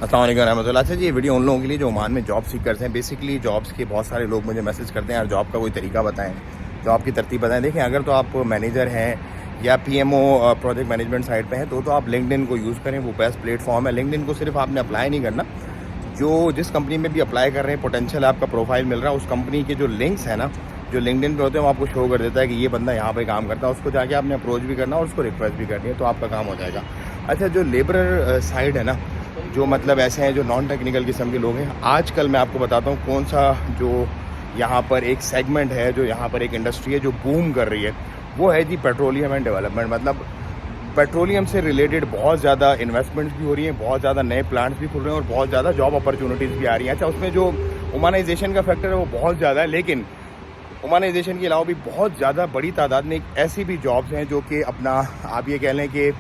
अस्सलाम वालेकुम रहमतुल्लाह। अच्छा जी, ये वीडियो उन लोगों के लिए जो ओमान में जॉब सीकर्स हैं। बेसिकली जॉब्स के बहुत सारे लोग मुझे मैसेज करते हैं, यार जॉब का कोई तरीका बताएं, जॉब की तरतीब बताएं। देखें, अगर तो आप मैनेजर हैं या पीएमओ प्रोजेक्ट मैनेजमेंट साइड पे हैं तो आप लिंक्डइन को यूज़ करें, वो बेस्ट प्लेटफॉर्म है। लिंक्डइन को सिर्फ आपने अप्लाई नहीं करना, जो जिस कंपनी में भी अप्लाई कर रहे हैं पोटेंशियल आपका प्रोफाइल मिल रहा है, उस कंपनी के जो लिंक्स हैं ना, जो लिंक्डइन पे होते हैं, वो आपको शो कर देता है कि ये बंदा यहाँ पे काम करता है। उसको जाके आपने अप्रोच भी करना और उसको रिक्वेस्ट भी करनी है, तो आपका काम हो जाएगा। अच्छा, जो लेबर साइड है ना, जो मतलब ऐसे हैं जो नॉन टेक्निकल किस्म के लोग हैं, आजकल मैं आपको बताता हूँ कौन सा जो यहाँ पर एक सेगमेंट है, जो यहाँ पर एक इंडस्ट्री है जो बूम कर रही है, वो है जी पेट्रोलियम एंड डेवलपमेंट। मतलब पेट्रोलियम से रिलेटेड बहुत ज़्यादा इन्वेस्टमेंट्स भी हो रही हैं, बहुत ज़्यादा नए प्लांट्स भी खुल रहे हैं और बहुत ज़्यादा जॉब अपॉर्चुनिटीज़ भी आ रही हैं। अच्छा, उसमें जो ओमानाइजेशन का फैक्टर है वो बहुत ज़्यादा है, लेकिन ओमानाइजेशन के अलावा भी बहुत ज़्यादा बड़ी तादाद में ऐसी भी जॉब्स हैं जो कि अपना आप ये कह लें कि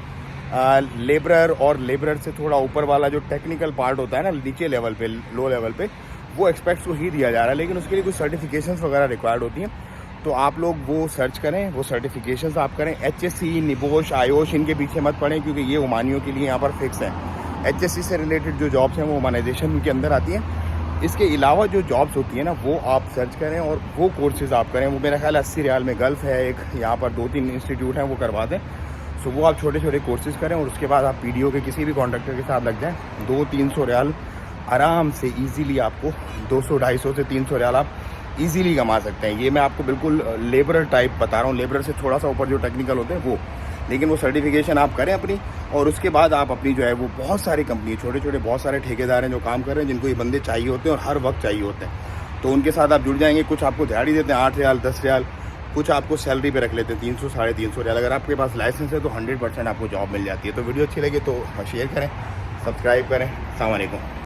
लेबरर और लेबरर से थोड़ा ऊपर वाला जो टेक्निकल पार्ट होता है ना, नीचे लेवल पे, लो लेवल पे, वो एक्सपेक्ट्स को ही दिया जा रहा है, लेकिन उसके लिए कुछ सर्टिफिकेशंस वगैरह रिक्वायर्ड होती हैं। तो आप लोग वो सर्च करें, वो सर्टिफिकेशंस आप करें। HSC, निबोश, आयोश, इनके पीछे मत पड़ें, क्योंकि ये ओमानियों के लिए यहाँ पर फिक्स है। HSC से रिलेटेड जो जॉब्स हैं वो ओमानाइजेशन के अंदर आती हैं। इसके अलावा जो जॉब्स होती हैं ना, वो आप सर्च करें और वो कोर्सेज आप करें। वो मेरा ख्याल 80 रियाल में गल्फ़ है एक, यहाँ पर 2-3 इंस्टीट्यूट हैं, वो करवा दें। सो वो आप छोटे छोटे कोर्सेज करें और उसके बाद आप PDO के किसी भी कॉन्ट्रैक्टर के साथ लग जाएं। 200-300 रियाल आराम से ईजीली आपको 200-250 से 300 रियाल आप ईजीली कमा सकते हैं। ये मैं आपको बिल्कुल लेबरर टाइप बता रहा हूँ, लेबरर से थोड़ा सा ऊपर जो टेक्निकल होते हैं वो। लेकिन वो सर्टिफिकेशन आप करें अपनी, और उसके बाद आप अपनी जो है वो बहुत सारी कंपनी, छोटे छोटे बहुत सारे ठेकेदार हैं जो काम कर रहे हैं, जिनको ये बंदे चाहिए होते हैं और हर वक्त चाहिए होते हैं। तो उनके साथ आप जुड़ जाएंगे। कुछ आपको दिहाड़ी देते हैं 8 रियाल, 10 रियाल, कुछ आपको सैलरी पे रख लेते हैं 300-350 रियाल। अगर आपके पास लाइसेंस है तो 100% आपको जॉब मिल जाती है। तो वीडियो अच्छी लगे तो शेयर करें, सब्सक्राइब करें। अस्सलाम वालेकुम।